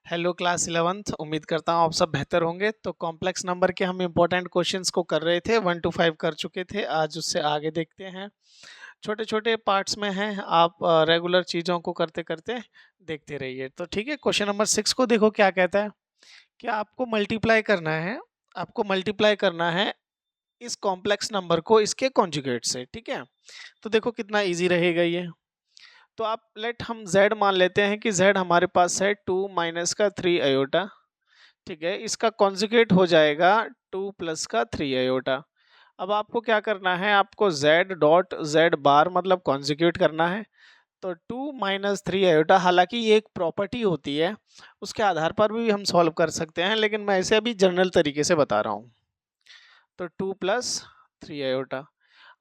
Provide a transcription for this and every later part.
Hello class 11th। उम्मीद करता हूँ आप सब बेहतर होंगे। तो कॉम्प्लेक्स नंबर के हम इम्पोर्टेंट क्वेश्चंस को कर रहे थे, 1 to 5 कर चुके थे। आज उससे आगे देखते हैं, छोटे छोटे पार्ट्स में हैं। आप रेगुलर चीज़ों को करते करते देखते रहिए। तो ठीक है, क्वेश्चन नंबर 6 को देखो क्या कहता है कि आपको मल्टीप्लाई करना है। आपको मल्टीप्लाई करना है इस कॉम्प्लेक्स नंबर को इसके कॉन्जुगेट से। ठीक है, तो देखो कितना ईजी रहेगा ये। तो आप हम z मान लेते हैं कि z हमारे पास है 2 माइनस का 3 आयोटा। ठीक है, इसका कॉन्जुगेट हो जाएगा 2 प्लस का 3 आयोटा। अब आपको क्या करना है, आपको z डॉट z बार मतलब कॉन्जुगेट करना है। तो 2 माइनस 3 आयोटा, हालांकि ये एक प्रॉपर्टी होती है, उसके आधार पर भी हम सॉल्व कर सकते हैं, लेकिन मैं इसे अभी जनरल तरीके से बता रहा हूँ। तो 2 प्लस 3 आयोटा।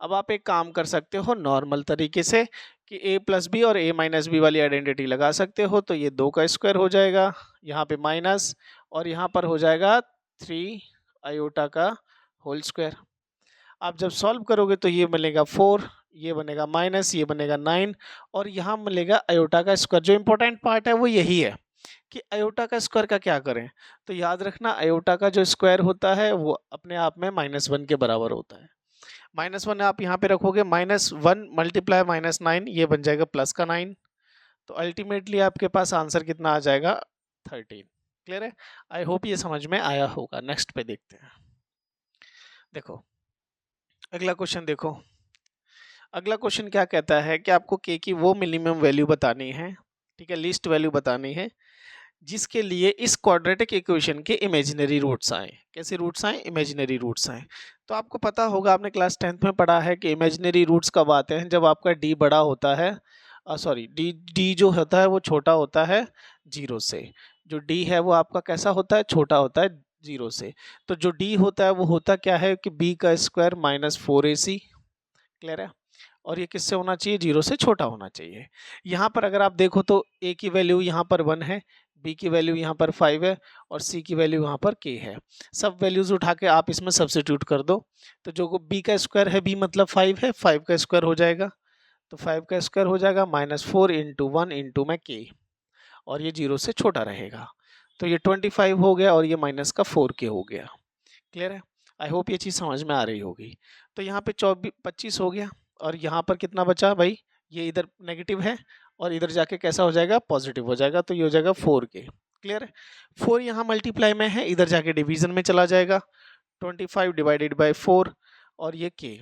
अब आप एक काम कर सकते हो नॉर्मल तरीके से कि a प्लस बी और a माइनस बी वाली आइडेंटिटी लगा सकते हो। तो ये 2 का स्क्वायर हो जाएगा, यहाँ पे माइनस, और यहाँ पर हो जाएगा 3 आयोटा का होल स्क्वायर। आप जब सॉल्व करोगे तो ये बनेगा 4, ये बनेगा माइनस, ये बनेगा 9, और यहाँ मिलेगा आयोटा का स्क्वायर। जो इंपॉर्टेंट पार्ट है वो यही है कि आयोटा का स्क्वायर का क्या करें। तो याद रखना, आयोटा का जो स्क्वायर होता है वो अपने आप में -1 के बराबर होता है। -1 आप यहाँ पे रखोगे, -1 मल्टीप्लाई -9, ये बन जाएगा प्लस का 9। तो अल्टीमेटली आपके पास आंसर कितना आ जाएगा, 13। क्लियर है? आई होप ये समझ में आया होगा। नेक्स्ट पे देखते हैं। देखो अगला क्वेश्चन देखो। अगला क्वेश्चन क्या कहता है कि आपको k की वो मिनिमम वैल्यू बतानी है, ठीक है, लीस्ट वैल्यू बतानी है, जिसके लिए इस क्वाड्रेटिक इक्वेशन के इमेजिनरी रूट्स आए। कैसे रूट्स आए? इमेजिनरी रूट्स आए। तो आपको पता होगा, आपने क्लास 10th में पढ़ा है कि इमेजिनरी रूट्स कब आते हैं, जब आपका d बड़ा होता है, सॉरी d जो होता है वो छोटा होता है 0 से। जो d है वो आपका कैसा होता है? छोटा होता है 0 से। तो जो d होता है वो होता क्या है कि b का स्क्वायर -4ac। क्लियर है? और ये किससे होना चाहिए? 0 से छोटा होना चाहिए। यहाँ पर अगर आप देखो तो a की वैल्यू यहाँ पर 1 है, b की वैल्यू यहाँ पर 5 है, और c की वैल्यू यहाँ पर k है। सब वैल्यूज उठा के आप इसमें सब्स्टिट्यूट कर दो। तो जो b का स्क्वायर है, b मतलब 5 है, 5 का स्क्वायर हो जाएगा। तो 5 का स्क्वायर हो जाएगा -4 इंटू 1 इंटू में k, और ये 0 से छोटा रहेगा। तो ये 25 हो गया, और ये माइनस का 4k हो गया। क्लियर है? आई होप ये चीज़ समझ में आ रही होगी। तो यहाँ पे 25 हो गया, और यहाँ पर कितना बचा भाई? ये इधर नेगेटिव है, और इधर जाके कैसा हो जाएगा? पॉजिटिव हो जाएगा। तो ये हो जाएगा 4k। क्लियर है? 4 यहाँ मल्टीप्लाई में है, इधर जाके डिवीजन में चला जाएगा। 25 डिवाइडेड बाई 4, और ये k।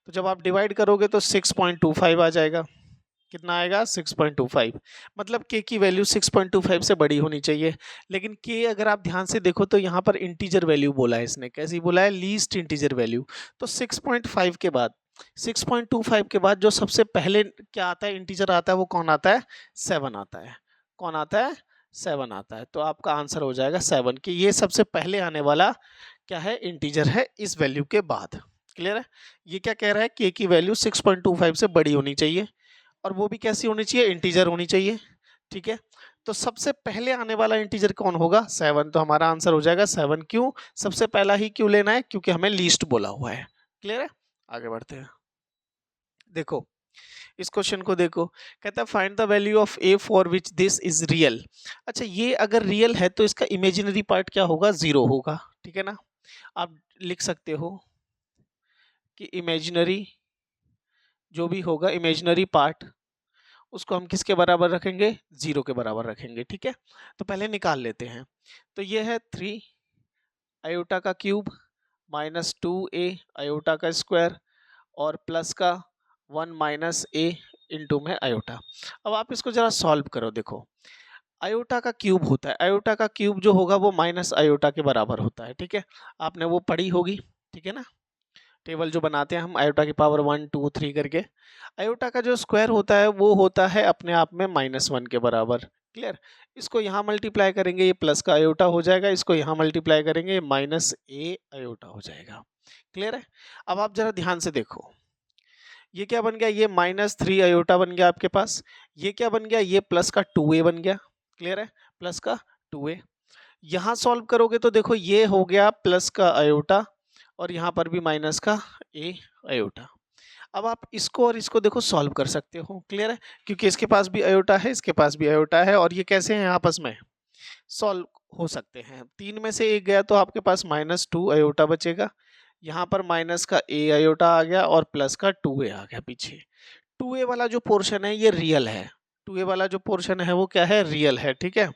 तो जब आप डिवाइड करोगे तो 6.25 आ जाएगा। कितना आएगा? 6.25। मतलब k की वैल्यू 6.25 से बड़ी होनी चाहिए। लेकिन k अगर आप ध्यान से देखो तो यहाँ पर इंटीजर वैल्यू बोला है इसने। कैसी बोला है? Least integer value. तो 6.5 के बाद, 6.25 के बाद जो सबसे पहले क्या आता है, इंटीजर आता है, वो कौन आता है? 7 आता है। कौन आता है? 7 आता है। तो आपका आंसर हो जाएगा 7, कि ये सबसे पहले आने वाला क्या है? इंटीजर है इस वैल्यू के बाद। क्लियर है? ये क्या कह रहा है? k की वैल्यू 6.25 से बड़ी होनी चाहिए, और वो भी कैसी होनी चाहिए? इंटीजर होनी चाहिए। ठीक है, तो सबसे पहले आने वाला इंटीजर कौन होगा? 7। तो हमारा आंसर हो जाएगा 7। क्यों सबसे पहला ही क्यों लेना है? क्योंकि हमें लीस्ट बोला हुआ है। क्लियर है? आगे बढ़ते हैं। देखो इस क्वेश्चन को देखो, कहता है find the value of a for which this is real. अच्छा, ये अगर रियल है तो इसका इमेजिनरी पार्ट क्या होगा? 0 होगा। ठीक है ना? आप लिख सकते हो कि इमेजिनरी जो भी होगा, इमेजिनरी पार्ट, उसको हम किसके बराबर रखेंगे? 0 के बराबर रखेंगे। ठीक है, तो पहले निकाल लेते हैं। तो ये है 3 आयोटा का क्यूब -2a आयोटा का स्क्वायर, और प्लस का 1 - a इंटू में आयोटा। अब आप इसको जरा सॉल्व करो। देखो आयोटा का क्यूब होता है, आयोटा का क्यूब जो होगा वो माइनस आयोटा के बराबर होता है। ठीक है, आपने वो पढ़ी होगी। ठीक है ना? टेबल जो बनाते हैं हम आयोटा की पावर 1 2 3 करके, आयोटा का जो स्क्वायर होता है वो होता है अपने आप में -1 के बराबर। क्लियर? इसको यहाँ मल्टीप्लाई करेंगे, ये प्लस का आयोटा हो जाएगा। इसको यहाँ मल्टीप्लाई करेंगे, ये -a आयोटा हो जाएगा। क्लियर है? अब आप जरा ध्यान से देखो, ये क्या बन गया? ये -3 आयोटा बन गया आपके पास। ये क्या बन गया? ये प्लस का 2a बन गया। क्लियर है? प्लस का 2a। यहाँ सॉल्व करोगे तो देखो ये हो गया प्लस का आयोटा, और यहाँ पर भी माइनस का a आयोटा। अब आप इसको और इसको देखो सॉल्व कर सकते हो। क्लियर है? क्योंकि इसके पास भी आयोटा है, इसके पास भी आयोटा है, और ये कैसे हैं आपस में? सॉल्व हो सकते हैं। 3 में से एक गया तो आपके पास -2 आयोटा बचेगा, यहाँ पर माइनस का a आयोटा आ गया और प्लस का 2a आ गया पीछे। 2a वाला जो पोर्शन है ये रियल है, 2a वाला जो पोर्शन है वो क्या है, रियल है, ठीक है।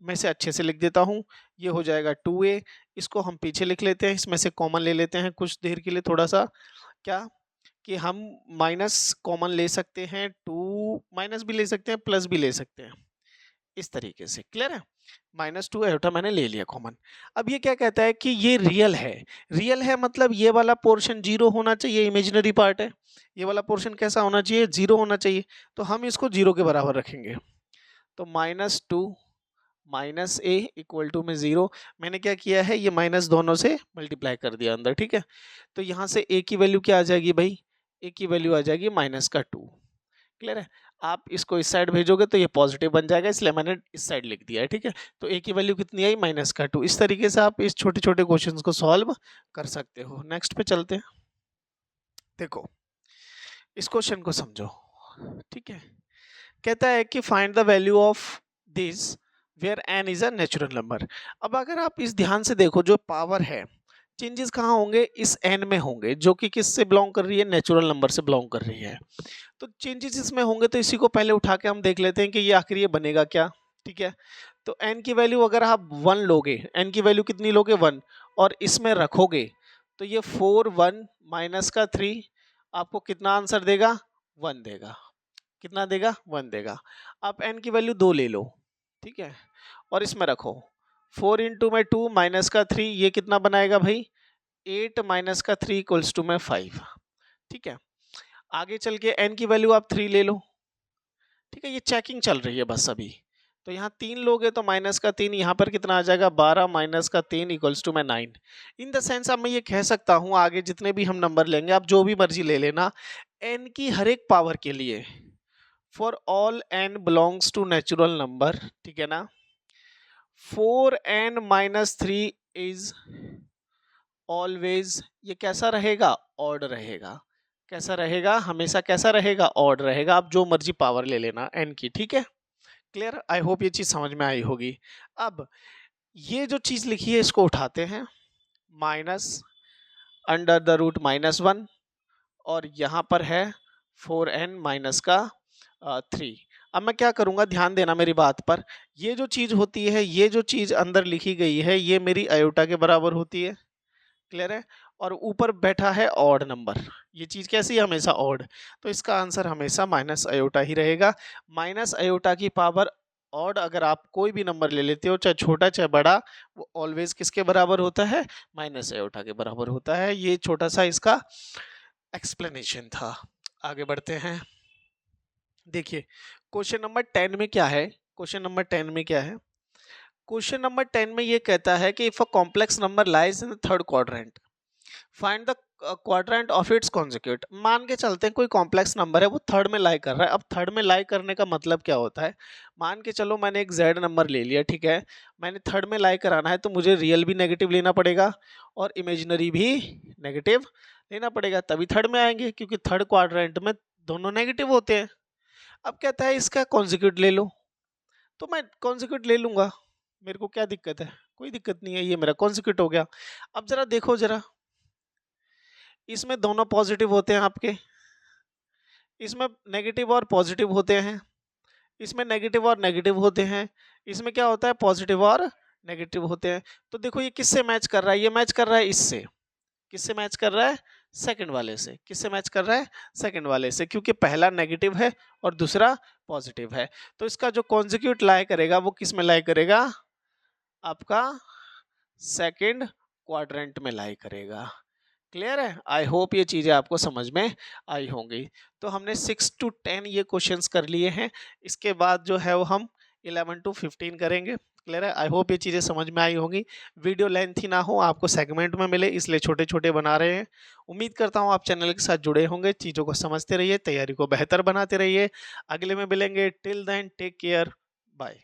मैं इसे अच्छे से लिख देता हूँ, ये हो जाएगा 2a, इसको हम पीछे लिख लेते हैं, इसमें से कॉमन ले लेते हैं कुछ देर के लिए, थोड़ा सा क्या कि हम माइनस कॉमन ले सकते हैं, 2 माइनस भी ले सकते हैं, प्लस भी ले सकते हैं, इस तरीके से, क्लियर है। -2 आयोटा मैंने ले लिया कॉमन। अब ये क्या कहता है कि ये रियल है, रियल है मतलब ये वाला पोर्शन 0 होना चाहिए, इमेजिनरी पार्ट है, ये वाला पोर्शन कैसा होना चाहिए, 0 होना चाहिए, तो हम इसको 0 के बराबर रखेंगे। तो -2 माइनस a इक्वल टू में 0, मैंने क्या किया है, ये माइनस दोनों से मल्टीप्लाई कर दिया अंदर, ठीक है। तो यहाँ से a की वैल्यू क्या आ जाएगी भाई, a की वैल्यू आ जाएगी -2, क्लियर है। आप इसको इस साइड भेजोगे तो ये पॉजिटिव बन जाएगा, इसलिए मैंने इस साइड लिख दिया है, ठीक है। तो a की वैल्यू कितनी आई, -2। इस तरीके से आप इस छोटे छोटे क्वेश्चंस को सॉल्व कर सकते हो। नेक्स्ट पे चलते हैं। देखो इस क्वेश्चन को समझो, ठीक है। कहता है कि find the value of this where n is a natural number. अब अगर आप इस ध्यान से देखो, जो पावर है, चेंजेस कहाँ होंगे, इस n में होंगे, जो कि किससे बिलोंग कर रही है, नेचुरल नंबर से बिलोंग कर रही है। तो चेंजेस इसमें होंगे, तो इसी को पहले उठा के हम देख लेते हैं कि ये आखिर ये बनेगा क्या, ठीक है। तो n की वैल्यू अगर आप 1 लोगे, n की वैल्यू कितनी लोगे, 1, और इसमें रखोगे तो ये 4 1 माइनस का 3 आपको कितना आंसर देगा, 1 देगा। कितना देगा, 1 देगा। आप n की वैल्यू 2 ले लो, ठीक है, और इसमें रखो 4 इंटू में 2 माइनस का 3, ये कितना बनाएगा भाई, 8 माइनस का 3 इक्वल्स टू में 5, ठीक है। आगे चल के n की वैल्यू आप 3 ले लो, ठीक है, ये चेकिंग चल रही है बस अभी। तो यहाँ 3 लोगे तो माइनस का 3, यहाँ पर कितना आ जाएगा, 12 माइनस का 3 इक्वल्स टू में 9। इन द सेंस अब मैं ये कह सकता हूँ, आगे जितने भी हम नंबर लेंगे, आप जो भी मर्जी ले लेना, n की हर एक पावर के लिए, for all n belongs to natural number, ठीक है ना, 4n माइनस 3 इज ऑलवेज, ये कैसा रहेगा, ऑड रहेगा। कैसा रहेगा, हमेशा कैसा रहेगा, ऑड रहेगा। आप जो मर्जी पावर ले लेना n की, ठीक है, क्लियर। आई होप ये चीज समझ में आई होगी। अब ये जो चीज लिखी है इसको उठाते हैं, माइनस अंडर द रूट -1, और यहाँ पर है 4n माइनस का 3। अब मैं क्या करूंगा, ध्यान देना मेरी बात पर, ये जो चीज होती है, ये जो चीज अंदर लिखी गई है, ये मेरी आयोटा के बराबर होती है, क्लियर है। और ऊपर बैठा है ऑड नंबर, ये चीज कैसी है, हमेशा ऑड, तो इसका आंसर हमेशा माइनस आयोटा ही रहेगा। माइनस आयोटा की पावर ऑड, अगर आप कोई भी नंबर ले लेते हो, चाहे छोटा चाहे बड़ा, वो ऑलवेज किसके बराबर होता है, माइनस आयोटा के बराबर होता है। ये छोटा सा इसका एक्सप्लेनेशन था। आगे बढ़ते हैं। देखिए क्वेश्चन नंबर 10 में क्या है, क्वेश्चन नंबर 10 में क्या है, क्वेश्चन नंबर 10 में ये कहता है कि if a complex number lies in the third quadrant, find the quadrant of its conjugate. मान के चलते हैं कोई कॉम्प्लेक्स नंबर है, वो थर्ड में लाई कर रहा है। अब थर्ड में लाई करने का मतलब क्या होता है, मान के चलो मैंने एक z नंबर ले लिया, ठीक है, मैंने थर्ड में लाई कराना है, तो मुझे रियल भी नेगेटिव लेना पड़ेगा और इमेजिनरी भी नेगेटिव लेना पड़ेगा, तभी थर्ड में आएंगे, क्योंकि थर्ड क्वाड्रेंट में दोनों नेगेटिव होते हैं। अब कहता है इसका कॉन्जुगेट ले लो, तो मैं कॉन्जुगेट ले लूंगा, मेरे को क्या दिक्कत है, कोई दिक्कत नहीं है, ये मेरा कॉन्जुगेट हो गया। अब जरा देखो, जरा इसमें दोनों पॉजिटिव होते हैं आपके, इसमें नेगेटिव और पॉजिटिव होते हैं, इसमें नेगेटिव और नेगेटिव होते हैं, इसमें क्या होता है, पॉजिटिव और नेगेटिव होते हैं। तो देखो ये किससे मैच कर रहा है, ये मैच कर रहा है इससे, किससे मैच कर रहा है, सेकंड वाले से। किससे मैच कर रहा है, सेकंड वाले से, क्योंकि पहला नेगेटिव है और दूसरा पॉजिटिव है। तो इसका जो कॉन्जुगेट लाई करेगा वो किस में लाई करेगा, आपका सेकंड क्वाड्रेंट में लाई करेगा। क्लियर है। आई होप ये चीज़ें आपको समझ में आई होंगी। तो हमने 6 to 10 ये क्वेश्चंस कर लिए हैं, इसके बाद जो है वो हम 11 to 15 करेंगे। क्लियर है। आई होप ये चीज़ें समझ में आई होंगी। वीडियो लेंथी ना हो, आपको सेगमेंट में मिले, इसलिए छोटे छोटे बना रहे हैं। उम्मीद करता हूँ आप चैनल के साथ जुड़े होंगे, चीज़ों को समझते रहिए, तैयारी को बेहतर बनाते रहिए। अगले में मिलेंगे, till then take care, bye.